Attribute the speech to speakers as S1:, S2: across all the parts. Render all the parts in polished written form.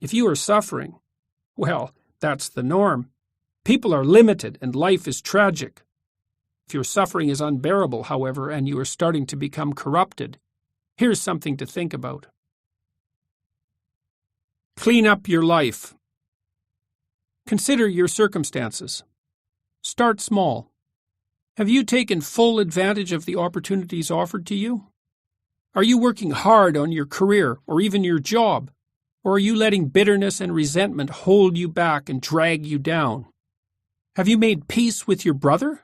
S1: If you are suffering, well, that's the norm. People are limited and life is tragic. If your suffering is unbearable, however, and you are starting to become corrupted, here's something to think about. Clean up your life. Consider your circumstances. Start small. Have you taken full advantage of the opportunities offered to you? Are you working hard on your career or even your job? Or are you letting bitterness and resentment hold you back and drag you down? Have you made peace with your brother?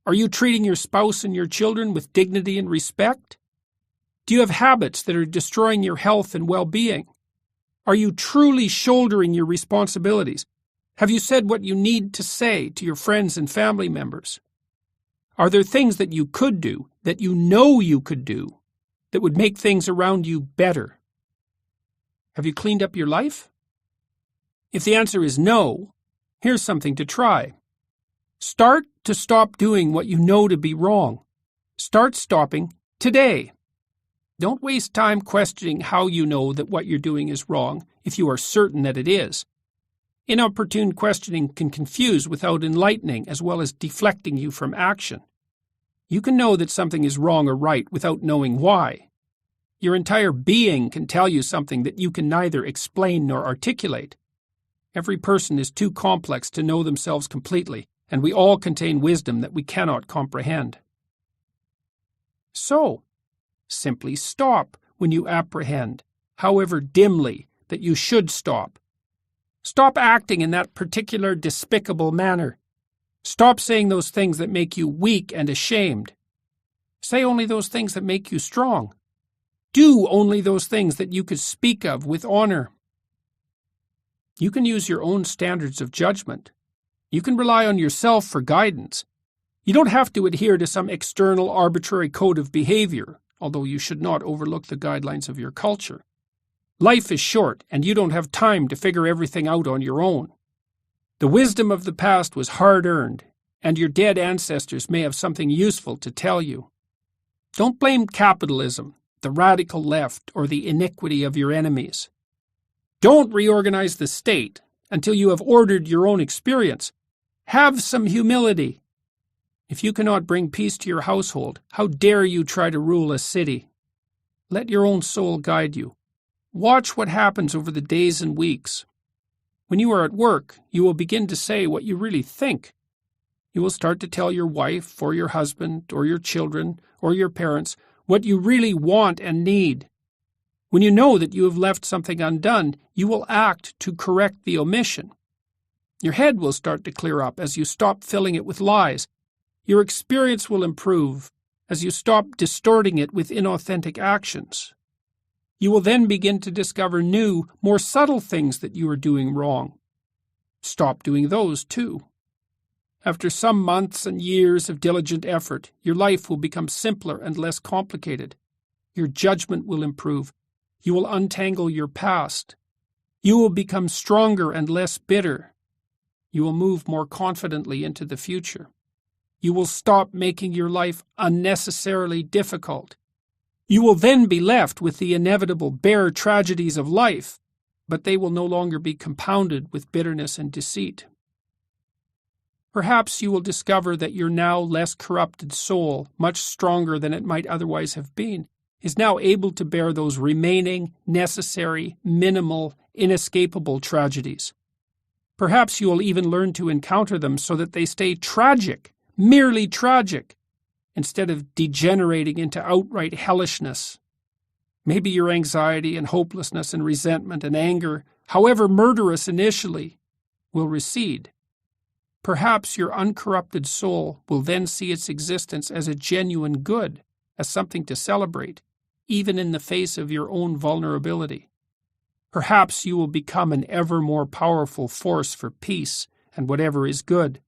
S1: Are you treating your spouse and your children with dignity and respect? Do you have habits that are destroying your health and well-being? Are you truly shouldering your responsibilities? Have you said what you need to say to your friends and family members? Are there things that you could do, that you know you could do, that would make things around you better? Have you cleaned up your life? If the answer is no, here's something to try. Start to stop doing what you know to be wrong. Start stopping today. Don't waste time questioning how you know that what you're doing is wrong if you are certain that it is. Inopportune questioning can confuse without enlightening as well as deflecting you from action. You can know that something is wrong or right without knowing why. Your entire being can tell you something that you can neither explain nor articulate. Every person is too complex to know themselves completely, and we all contain wisdom that we cannot comprehend. So, simply stop when you apprehend, however dimly, that you should stop. Stop acting in that particular despicable manner. Stop saying those things that make you weak and ashamed. Say only those things that make you strong. Do only those things that you could speak of with honor. You can use your own standards of judgment. You can rely on yourself for guidance. You don't have to adhere to some external arbitrary code of behavior, although you should not overlook the guidelines of your culture. Life is short, and you don't have time to figure everything out on your own. The wisdom of the past was hard-earned, and your dead ancestors may have something useful to tell you. Don't blame capitalism, the radical left, or the iniquity of your enemies. Don't reorganize the state until you have ordered your own experience. Have some humility. If you cannot bring peace to your household, how dare you try to rule a city? Let your own soul guide you. Watch what happens over the days and weeks. When you are at work, you will begin to say what you really think. You will start to tell your wife, or your husband, or your children, or your parents what you really want and need. When you know that you have left something undone, you will act to correct the omission. Your head will start to clear up as you stop filling it with lies. Your experience will improve as you stop distorting it with inauthentic actions. You will then begin to discover new, more subtle things that you are doing wrong. Stop doing those too. After some months and years of diligent effort, your life will become simpler and less complicated. Your judgment will improve. You will untangle your past. You will become stronger and less bitter. You will move more confidently into the future. You will stop making your life unnecessarily difficult. You will then be left with the inevitable bare tragedies of life, but they will no longer be compounded with bitterness and deceit. Perhaps you will discover that your now less corrupted soul, much stronger than it might otherwise have been, is now able to bear those remaining, necessary, minimal, inescapable tragedies. Perhaps you will even learn to encounter them so that they stay tragic, merely tragic, instead of degenerating into outright hellishness. Maybe your anxiety and hopelessness and resentment and anger, however murderous initially, will recede. Perhaps your uncorrupted soul will then see its existence as a genuine good, as something to celebrate, even in the face of your own vulnerability. Perhaps you will become an ever more powerful force for peace and whatever is good.